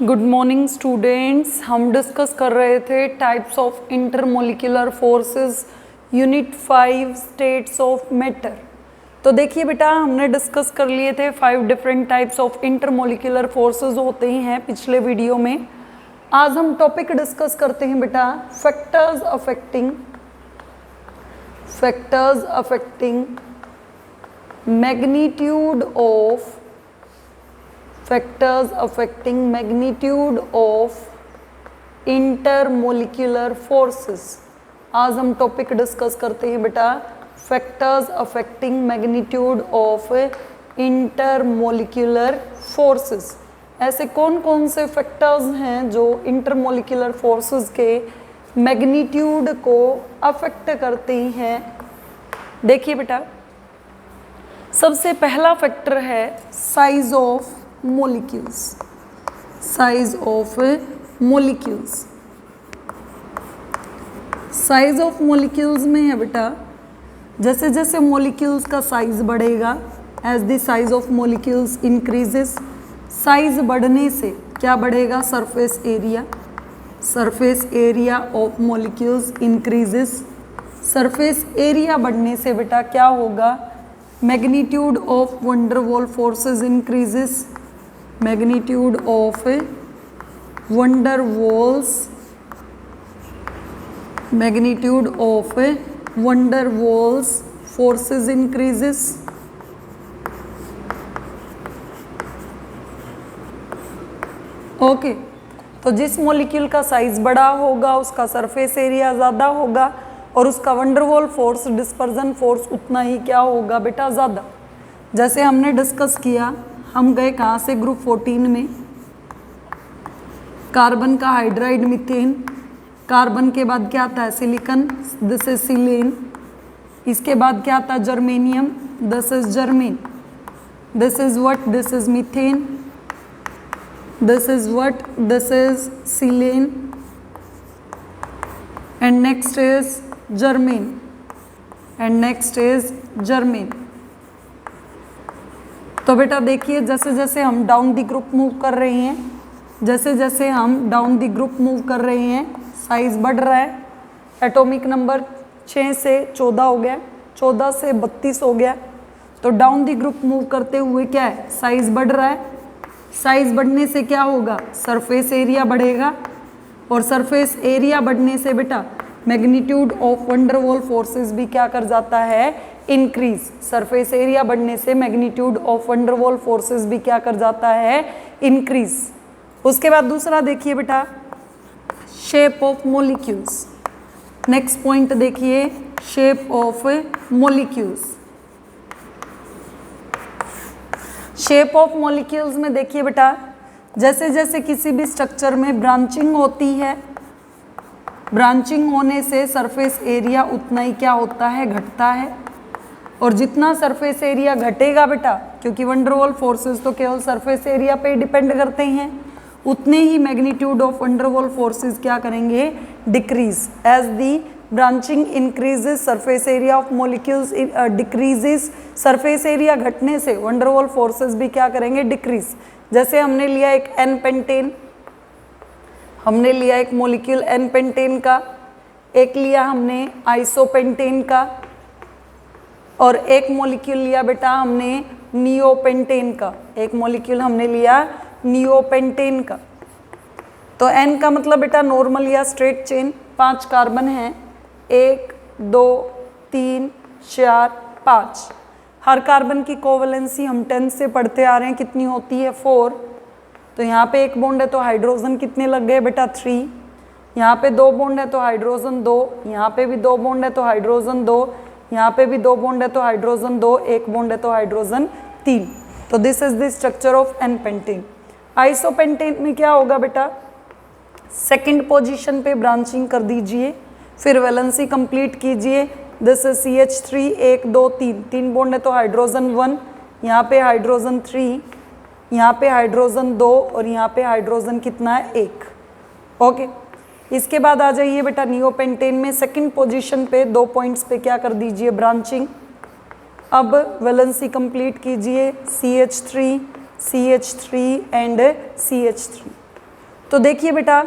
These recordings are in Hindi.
Good morning students. हम डिस्कस कर रहे थे types of intermolecular forces, unit 5 states of matter. तो देखिए बेटा, हमने डिस्कस कर लिए थे 5 different types of intermolecular forces होते हैं पिछले वीडियो में। आज हम टॉपिक डिस्कस करते हैं बेटा factors affecting magnitude of intermolecular forces. आज हम टॉपिक डिस्कस करते हैं बेटा factors affecting magnitude of intermolecular forces. ऐसे कौन कौन से फैक्टर्स हैं जो इंटरमोलिकुलर फोर्सेस के मैग्नीट्यूड को अफेक्ट करते हैं। देखिए बेटा, सबसे पहला फैक्टर है size of molecules. Size of molecules में है बेटा, जैसे जैसे मोलिक्यूल्स का साइज बढ़ेगा, as the size of molecules increases, size बढ़ने से क्या बढ़ेगा? Surface area of molecules increases. Surface area बढ़ने से बेटा क्या होगा? Magnitude of wonder Waals forces increases. Magnitude of wonder Waals forces increases. Okay, तो जिस मॉलिक्यूल का साइज बड़ा होगा उसका सरफेस एरिया ज़्यादा होगा और उसका वंडरवॉल फोर्स, डिस्पर्जन फोर्स उतना ही क्या होगा बेटा? ज़्यादा। जैसे हमने डिस्कस किया, हम गए कहाँ से? ग्रुप 14 में। कार्बन का हाइड्राइड मीथेन, कार्बन के बाद क्या आता है? Silicon, this is silane. इसके बाद क्या आता है? Germanium, this is germane. This is what? This is methane. This is what? This is silane. And next is germane. तो बेटा देखिए, जैसे जैसे हम डाउन द ग्रुप मूव कर रहे हैं, साइज बढ़ रहा है। एटॉमिक नंबर 6 से 14 हो गया, 14 से 32 हो गया। तो डाउन द ग्रुप मूव करते हुए क्या है? साइज बढ़ रहा है। साइज बढ़ने से क्या होगा? सरफेस एरिया बढ़ेगा और सरफेस एरिया बढ़ने से बेटा मैग्नीट्यूड ऑफ वंडरवॉल फोर्सेस भी क्या कर जाता है? इंक्रीज। सरफेस एरिया बढ़ने से मैग्नीट्यूड ऑफ वंडरवॉल फोर्सेस भी क्या कर जाता है? इंक्रीज। उसके बाद दूसरा देखिए बेटा, shape of molecules. Next point देखिए, shape of molecules. Shape of molecules में देखिए बेटा, जैसे जैसे किसी भी स्ट्रक्चर में ब्रांचिंग होती है, ब्रांचिंग होने से सरफेस एरिया उतना ही क्या होता है? घटता है। और जितना सरफेस एरिया घटेगा बेटा, क्योंकि वंडरवॉल फोर्सेस तो केवल सरफेस एरिया पे डिपेंड करते हैं, उतने ही मैग्नीट्यूड ऑफ वंडरवॉल फोर्सेस क्या करेंगे? Decrease. As the branching increases, surface area of molecules decreases. Surface area घटने से वंडरवॉल फोर्सेस भी क्या करेंगे? डिक्रीज। जैसे हमने लिया एक एन पेंटेन, हमने लिया एक मॉलिक्यूल एन पेंटेन का, एक लिया हमने आइसोपेंटेन का, और एक मॉलिक्यूल लिया बेटा हमने नियोपेंटेन का। एक मॉलिक्यूल हमने लिया नियोपेंटेन का। तो एन का मतलब बेटा नॉर्मल या स्ट्रेट चेन, 5 कार्बन हैं, 1 2 3 4 5। हर कार्बन की कोवैलेंसी हम 10 से पढ़ते आ रहे हैं, कितनी होती है? 4। तो यहाँ पे एक बॉन्ड है तो हाइड्रोजन कितने लग गए बेटा? 3। यहाँ पे 2 बॉन्ड है तो हाइड्रोजन 2, यहाँ पे भी 2 बॉन्ड है तो हाइड्रोजन 2, यहाँ पे भी 2 बॉन्ड है तो हाइड्रोजन 2, 1 बॉन्ड है तो हाइड्रोजन 3। तो this is the structure of n pentane. Isopentane में क्या होगा बेटा? सेकंड पोजीशन पे ब्रांचिंग कर दीजिए, फिर वैलेंसी कंप्लीट कीजिए। दिस इज CH3, 1 2 3, 3 बॉन्ड है तो हाइड्रोजन 1, यहाँ पे हाइड्रोजन 3, यहाँ पे हाइड्रोजन 2 और यहाँ पे हाइड्रोजन कितना है? 1। ओके, इसके बाद आ जाइए बेटा नियोपेंटेन में सेकंड पोजीशन पे 2 पॉइंट्स पे क्या कर दीजिए? ब्रांचिंग। अब वैलेंसी कंप्लीट कीजिए, CH3 एंड CH3। तो देखिए बेटा,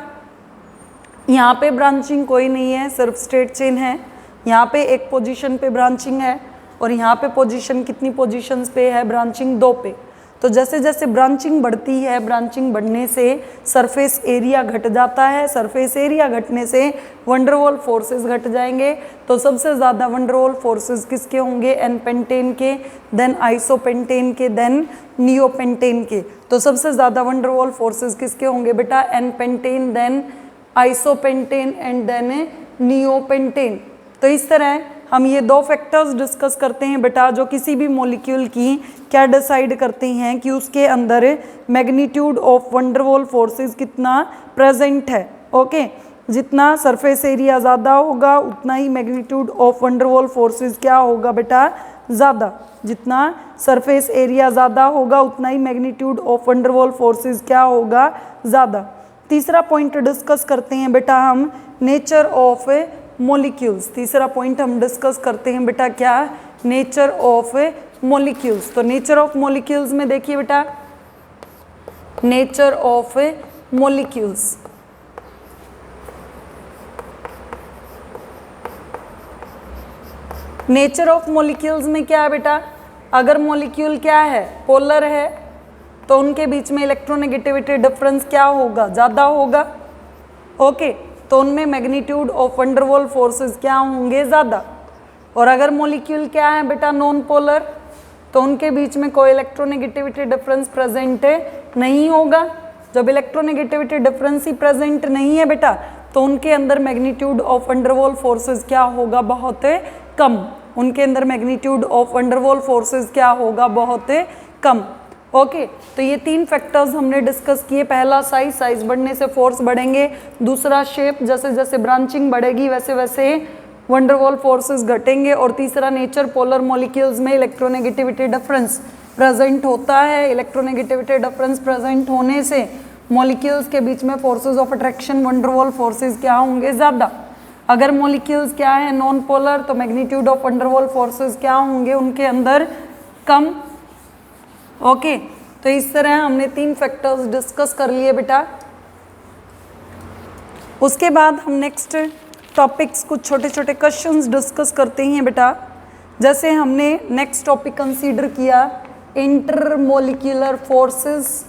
यहाँ पे ब्रांचिंग कोई नहीं है, सिर्फ स्ट्रेट चेन है। यहाँ पे एक पोजीशन पे ब्रांचिंग है और यहाँ पे पोजीशन कितनी पोजीशंस पे है ब्रांचिंग? 2 पे। तो जैसे जैसे ब्रांचिंग बढ़ती है, ब्रांचिंग बढ़ने से सरफेस एरिया घट जाता है, सरफेस एरिया घटने से वंडरवॉल फोर्सेस घट जाएंगे। तो सबसे ज़्यादा वंडरवॉल फोर्सेस किसके होंगे? एन पेंटेन के, देन आइसोपेंटेन के, देन नियोपेंटेन के। तो सबसे ज़्यादा वंडरवॉल फोर्सेस किसके होंगे बेटा? N pentane, then isopentane and then neopentane. तो इस तरह हम ये 2 फैक्टर्स डिस्कस करते हैं बेटा, जो किसी भी मॉलिक्यूल की क्या डिसाइड करते हैं कि उसके अंदर मैग्नीट्यूड ऑफ वंडरवॉल फोर्सेस कितना प्रेजेंट है। ओके, जितना सरफेस एरिया ज़्यादा होगा उतना ही मैग्नीट्यूड ऑफ वंडरवॉल फोर्सेस क्या होगा बेटा? ज़्यादा। जितना सरफेस एरिया ज़्यादा होगा उतना ही मैग्नीट्यूड ऑफ वंडरवॉल फोर्सेस क्या होगा? ज़्यादा। तीसरा पॉइंट डिस्कस करते हैं बेटा हम, नेचर ऑफ मॉलिक्यूल्स। तीसरा पॉइंट हम डिस्कस करते हैं बेटा क्या? Nature of molecules. तो नेचर ऑफ मॉलिक्यूल्स में देखिए बेटा, nature of molecules. Nature of molecules में क्या है बेटा? अगर मॉलिक्यूल क्या है? पोलर है, तो उनके बीच में इलेक्ट्रोनेगेटिविटी डिफरेंस क्या होगा? ज़्यादा होगा। ओके, तो उनमें मैग्नीट्यूड ऑफ वंडरवॉल फोर्सेस क्या होंगे? ज़्यादा। और अगर मॉलिक्यूल क्या है बेटा? नॉन पोलर, तो उनके बीच में कोई इलेक्ट्रोनेगेटिविटी डिफरेंस प्रेजेंट नहीं होगा। जब इलेक्ट्रोनेगेटिविटी डिफरेंस ही प्रेजेंट नहीं है बेटा, तो उनके अंदर मैग्नीट्यूड ऑफ वंडरवॉल फोर्सेस क्या होगा? बहुत कम। उनके अंदर मैग्नीट्यूड ऑफ वंडरवॉल फोर्सेस क्या होगा? बहुत कम। ओके, तो ये 3 फैक्टर्स हमने डिस्कस किए। पहला साइज, साइज बढ़ने से फोर्स बढ़ेंगे। दूसरा शेप, जैसे जैसे ब्रांचिंग बढ़ेगी वैसे वैसे वंडरवॉल फोर्सेस घटेंगे। और तीसरा नेचर, पोलर मॉलिक्यूल्स में इलेक्ट्रोनेगेटिविटी डिफरेंस प्रेजेंट होता है। इलेक्ट्रोनेगेटिविटी डिफरेंस प्रेजेंट होने से मॉलिक्यूल्स के बीच में forces of attraction, van der Waals forces क्या होंगे? ज़्यादा। अगर मॉलिक्यूल्स क्या है? नॉन पोलर, तो मैग्नीट्यूड ऑफ वंडरवॉल फोर्सेस क्या होंगे? उनके अंदर कम। ओके, तो इस तरह हमने 3 फैक्टर्स डिस्कस कर लिए बेटा। उसके बाद हम नेक्स्ट टॉपिक्स, कुछ छोटे छोटे क्वेश्चंस डिस्कस करते हैं बेटा। जैसे हमने नेक्स्ट टॉपिक कंसीडर किया intermolecular forces.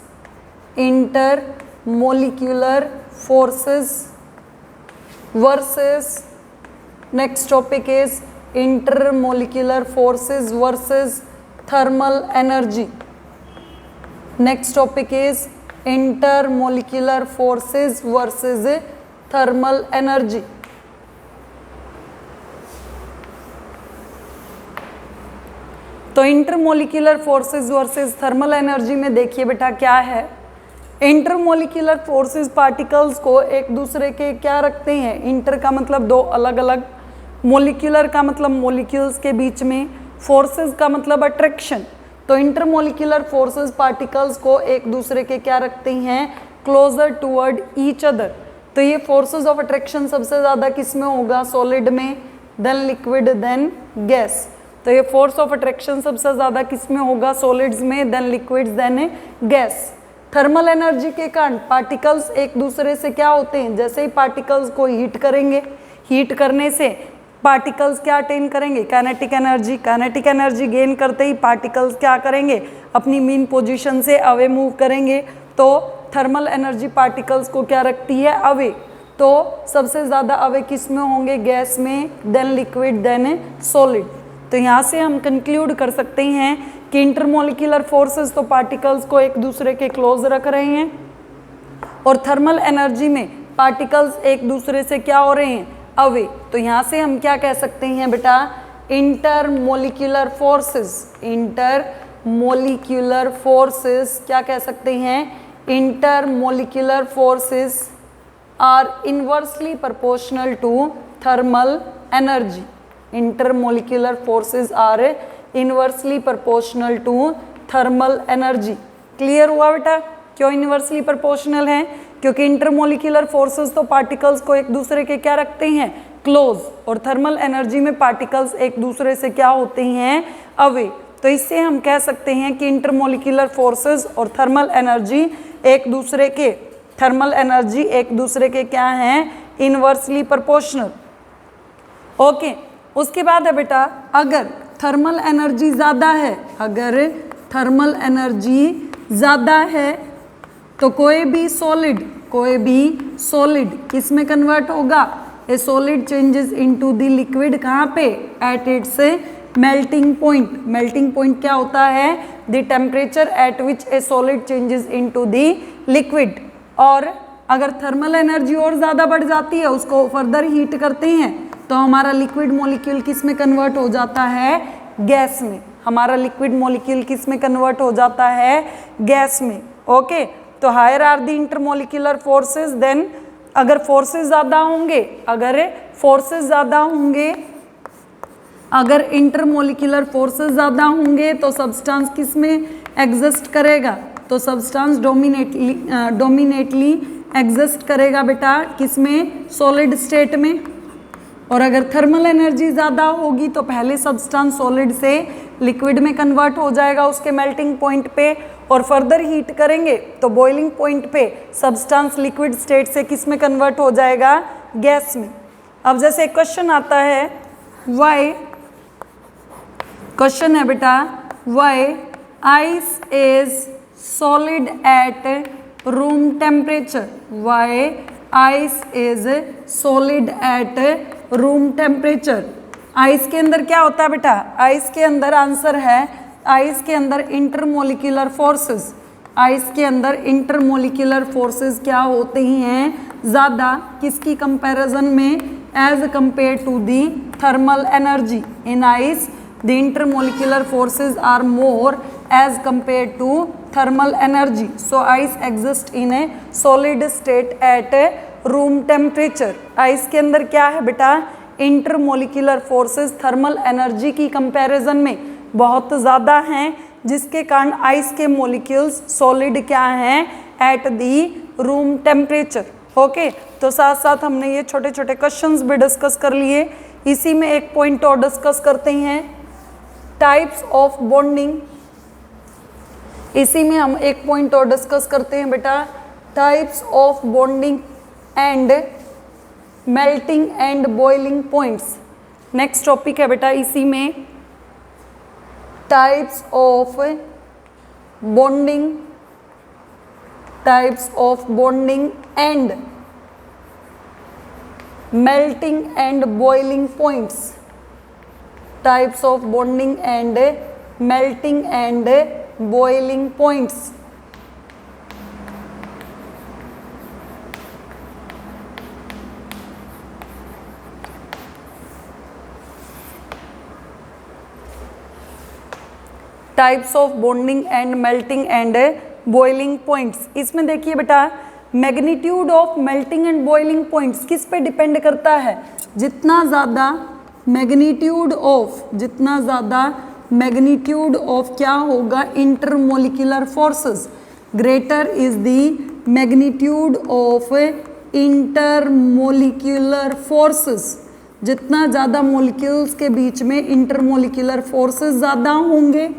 Intermolecular forces versus, next topic is intermolecular forces versus thermal energy. Next topic is intermolecular forces versus thermal energy. तो intermolecular forces versus thermal energy में देखिए बेटा क्या है। इंटरमोलिक्यूलर फोर्सेस पार्टिकल्स को एक दूसरे के क्या रखते हैं? इंटर का मतलब 2 अलग अलग, मोलिक्यूलर का मतलब मोलिक्यूल्स के बीच में, फोर्सेस का मतलब अट्रैक्शन। तो इंटरमोलिक्यूलर फोर्सेस पार्टिकल्स को एक दूसरे के क्या रखते हैं? Closer toward each other. तो ये फोर्सेस ऑफ अट्रैक्शन सबसे ज़्यादा किस में होगा? सॉलिड में, देन लिक्विड, देन गैस। तो ये फोर्स ऑफ अट्रैक्शन सबसे ज़्यादा किस में होगा? सॉलिड्स में, then liquids, then gas. Thermal energy के कारण पार्टिकल्स एक दूसरे से क्या होते हैं? जैसे ही पार्टिकल्स को हीट करेंगे, हीट करने से पार्टिकल्स क्या अटेन करेंगे? Kinetic energy. Kinetic energy gain करते ही पार्टिकल्स क्या करेंगे? अपनी मीन पोजीशन से अवे मूव करेंगे। तो थर्मल एनर्जी पार्टिकल्स को क्या रखती है? अवे। तो सबसे ज़्यादा अवे किस में होंगे? गैस में, देन लिक्विड, देन सॉलिड। तो यहाँ से हम कंक्लूड कर सकते हैं कि इंटरमोलिक्यूलर फोर्सेस तो पार्टिकल्स को एक दूसरे के क्लोज रख रहे हैं, और थर्मल एनर्जी में पार्टिकल्स एक दूसरे से क्या हो रहे हैं? अवे। तो यहाँ से हम क्या कह सकते हैं बेटा? इंटरमोलिक्यूलर फोर्सेस, इंटरमोलिक्यूलर फोर्सेस क्या कह सकते हैं? Intermolecular forces are inversely proportional to thermal energy. Intermolecular forces are inversely proportional to thermal energy. Clear हुआ बेटा? क्यों इनवर्सली प्रोपोर्शनल है? क्योंकि इंटरमोलिक्यूलर फोर्सेस तो पार्टिकल्स को एक दूसरे के क्या रखते हैं? क्लोज। और थर्मल एनर्जी में पार्टिकल्स एक दूसरे से क्या होते हैं? अवे। तो इससे हम कह सकते हैं कि इंटरमोलिक्यूलर फोर्सेस और थर्मल एनर्जी एक दूसरे के थर्मल एनर्जी एक दूसरे के क्या हैं, इनवर्सली प्रोपोर्शनल। ओके, उसके बाद है बेटा, अगर थर्मल एनर्जी ज़्यादा है, अगर थर्मल एनर्जी ज़्यादा है तो कोई भी सॉलिड किस में कन्वर्ट होगा, ए solid changes into the liquid, कहाँ पे, at its melting point. Melting point क्या होता है, the temperature at which A solid changes into the liquid. और अगर थर्मल एनर्जी और ज़्यादा बढ़ जाती है, उसको फर्दर हीट करते हैं तो हमारा लिक्विड मॉलिक्यूल किस में कन्वर्ट हो जाता है, गैस में। हमारा लिक्विड मॉलिक्यूल किस में कन्वर्ट हो जाता है, गैस में। ओके, तो higher are the intermolecular forces, then अगर फोर्सेस ज़्यादा होंगे, अगर इंटरमोलिक्यूलर फोर्सेस ज़्यादा होंगे तो सब्सटेंस किस में एग्जिस्ट करेगा, तो सब्सटेंस डोमिनेटली एग्जिस्ट करेगा बेटा, किस में, सॉलिड स्टेट में। और अगर थर्मल एनर्जी ज़्यादा होगी तो पहले सब्सटेंस सॉलिड से लिक्विड में कन्वर्ट हो जाएगा उसके मेल्टिंग पॉइंट पे, और फर्दर हीट करेंगे तो बॉइलिंग पॉइंट पे सब्सटेंस लिक्विड स्टेट से किस में कन्वर्ट हो जाएगा, गैस में। अब जैसे क्वेश्चन आता है, वाई, क्वेश्चन है बेटा, why ice is solid at room temperature, why ice is solid at room temperature. Ice के अंदर क्या होता है बेटा, आइस के अंदर आंसर है, आइस के अंदर इंटरमोलिक्यूलर फोर्सेस, आइस के अंदर इंटरमोलिक्यूलर फोर्सेस क्या होते हैं, ज़्यादा, किसकी कंपैरिजन में, as compare to the thermal energy. In ice the intermolecular forces are more as compare to thermal energy, so ice exist in a solid state at a room temperature। Ice के अंदर क्या है बेटा, इंटरमोलिक्यूलर फोर्सेस थर्मल एनर्जी की कंपैरिजन में बहुत ज़्यादा हैं, जिसके कारण आइस के मोलिक्यूल्स सॉलिड क्या हैं, at the room temperature. Okay, तो साथ साथ हमने ये छोटे छोटे क्वेश्चंस भी डिस्कस कर लिए। इसी में एक पॉइंट और डिस्कस करते हैं, टाइप्स ऑफ बॉन्डिंग। इसी में हम एक पॉइंट और डिस्कस करते हैं बेटा, types of bonding and melting and boiling points. Next topic है बेटा इसी में, types of bonding and melting and boiling points, types of bonding and melting and boiling points। Types of bonding and melting and boiling points. इसमें देखिए बेटा, magnitude of melting and boiling points किस पे डिपेंड करता है, जितना ज़्यादा मैग्नीट्यूड ऑफ क्या होगा, intermolecular forces, greater is the magnitude of intermolecular forces. जितना ज़्यादा मोलिक्यूल्स के बीच में इंटरमोलिक्यूलर फोर्सेस ज़्यादा होंगे,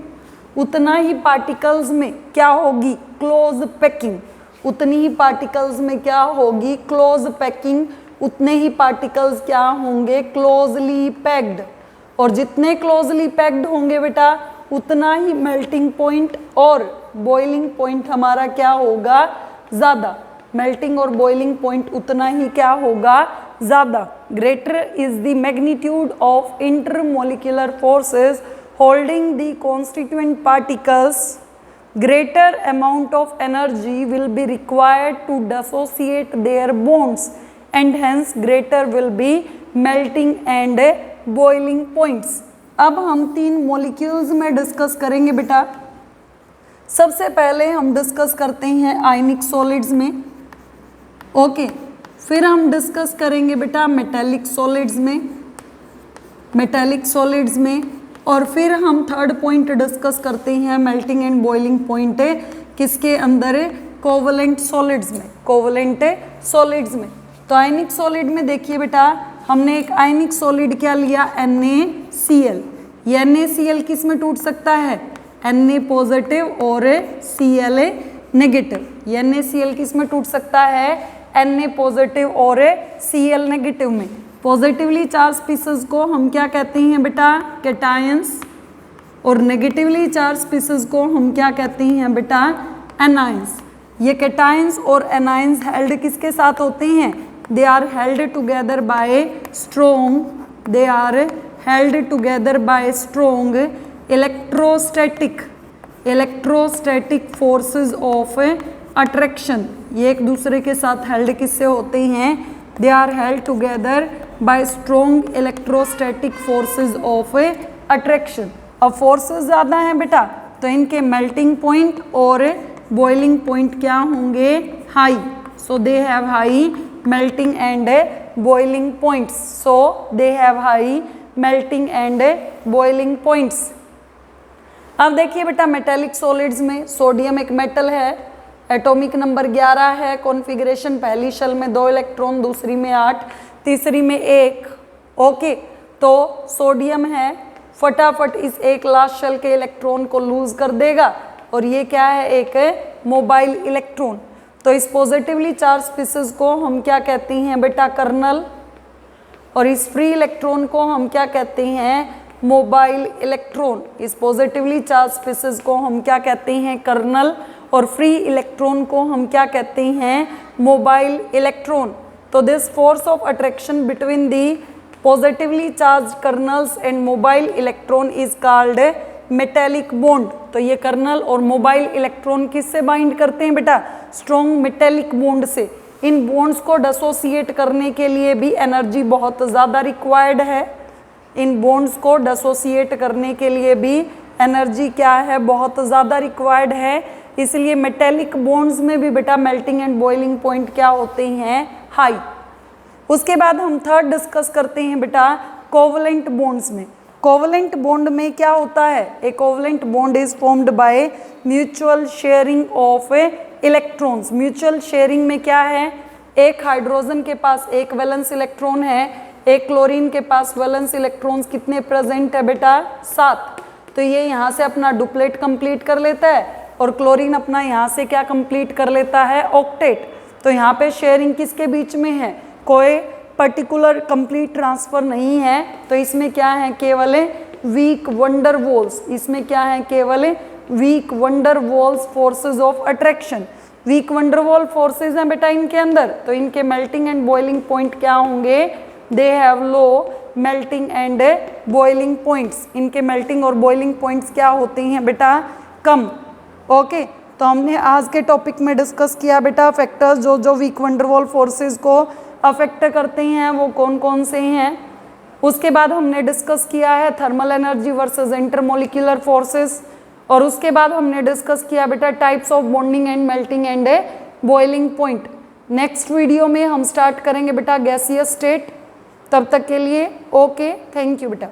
उतना ही पार्टिकल्स में क्या होगी, क्लोज पैकिंग। उतनी ही पार्टिकल्स में क्या होगी, क्लोज पैकिंग। उतने ही पार्टिकल्स क्या होंगे, क्लोजली पैक्ड। और जितने क्लोजली पैक्ड होंगे बेटा, उतना ही मेल्टिंग पॉइंट और बॉइलिंग पॉइंट हमारा क्या होगा, ज़्यादा। मेल्टिंग और बॉइलिंग पॉइंट उतना ही क्या होगा, ज़्यादा। Greater is the magnitude of intermolecular forces holding the constituent particles, greater amount of energy will be required to dissociate their bonds and hence greater will be melting and boiling points। अब हम तीन मॉलिक्यूल्स में डिस्कस करेंगे बेटा। सबसे पहले हम डिस्कस करते हैं आयनिक सॉलिड्स में, ओके। फिर हम डिस्कस करेंगे बेटा मेटेलिक सॉलिड्स में, और फिर हम थर्ड पॉइंट डिस्कस करते हैं मेल्टिंग एंड बॉइलिंग पॉइंट किसके अंदर, कोवलेंट सॉलिड्स में। तो आयनिक सॉलिड में देखिए बेटा, हमने एक आयनिक सॉलिड क्या लिया, NaCl। ये NaCl किस में टूट सकता है, Na पॉजिटिव और Cl नेगेटिव। ये NaCl किस में टूट सकता है? Na पॉजिटिव और Cl नेगेटिव में। पॉजिटिवली चार्ज स्पीसीज को हम क्या कहते हैं बेटा? कैटायंस। और नेगेटिवली चार्ज स्पीसीज को हम क्या कहते हैं बेटा? एनायंस। ये कैटायंस और एनायंस हेल्ड किसके साथ होते हैं? They are held together by strong, they are held together by strong electrostatic forces of attraction. ये एक दूसरे के साथ हेल्ड किससे होते हैं? They are held together by strong electrostatic forces of attraction. अब फोर्सेस ज़्यादा हैं बेटा, तो इनके मेल्टिंग पॉइंट और बॉइलिंग पॉइंट क्या होंगे? High. So they have high melting and boiling points. So they have high melting and boiling points. अब देखिए बेटा, मेटेलिक सॉलिड्स में सोडियम एक मेटल है, एटॉमिक नंबर 11 है, कॉन्फ़िगरेशन पहली शेल में 2 इलेक्ट्रॉन, दूसरी में 8, तीसरी में 1। ओके, तो सोडियम है, फटाफट इस एक लास्ट शेल के इलेक्ट्रॉन को लूज कर देगा और ये क्या है? एक मोबाइल इलेक्ट्रॉन। तो इस पॉजिटिवली चार्ज स्पीसीज को हम क्या कहते हैं बेटा? कर्नल। और इस फ्री इलेक्ट्रॉन को हम क्या कहते हैं? Mobile electron. इस पॉजिटिवली चार्ज स्पीसीज को हम क्या कहते हैं? कर्नल। और फ्री इलेक्ट्रॉन को हम क्या कहते हैं? Mobile electron. तो this force of attraction between the positively charge kernels and mobile electron is called metallic bond. तो ये कर्नल और मोबाइल इलेक्ट्रॉन किससे बाइंड करते हैं बेटा? स्ट्रॉन्ग मेटेलिक बॉन्ड से। इन बॉन्ड्स को डिसोसिएट करने के लिए भी एनर्जी बहुत ज़्यादा रिक्वायर्ड है। इन बॉन्ड्स को डिसोसिएट करने के लिए भी एनर्जी क्या है? बहुत ज़्यादा रिक्वायर्ड है। इसलिए मेटेलिक बॉन्ड्स में भी बेटा मेल्टिंग एंड बॉइलिंग पॉइंट क्या होते हैं? हाई। उसके बाद हम थर्ड डिस्कस करते हैं बेटा कोवलेंट बॉन्ड्स में। कोवलेंट बॉन्ड में क्या होता है? A covalent bond is formed by mutual sharing of electrons. Mutual sharing में क्या है? एक हाइड्रोजन के पास एक वैलेंस इलेक्ट्रॉन है, एक क्लोरीन के पास वैलेंस इलेक्ट्रॉन्स कितने प्रेजेंट है बेटा? 7। तो ये यहाँ से अपना डुप्लेट कंप्लीट कर लेता है और क्लोरीन अपना यहाँ से क्या कंप्लीट कर लेता है? ऑक्टेट। तो यहाँ पे शेयरिंग किसके बीच में है? कोई पर्टिकुलर कंप्लीट ट्रांसफर नहीं है। तो इसमें क्या है? केवल वीक वंडर वॉल्स। इसमें क्या है? केवल weak van der Waals forces of attraction. Weak van der Waals forces हैं बेटा इनके अंदर। तो इनके मेल्टिंग एंड बॉइलिंग पॉइंट क्या होंगे? They have low melting and boiling points. इनके मेल्टिंग और बॉइलिंग पॉइंट्स क्या होते हैं बेटा? कम। ओके, तो हमने आज के टॉपिक में डिस्कस किया बेटा फैक्टर्स जो वीक वंडर वॉल फोर्सेस को अफेक्ट करते हैं वो कौन कौन से हैं। उसके बाद हमने डिस्कस किया है thermal energy versus intermolecular forces. और उसके बाद हमने डिस्कस किया बेटा types of bonding and melting and boiling point. Next video में हम स्टार्ट करेंगे बेटा गैसियस स्टेट। तब तक के लिए ओके, थैंक यू बेटा।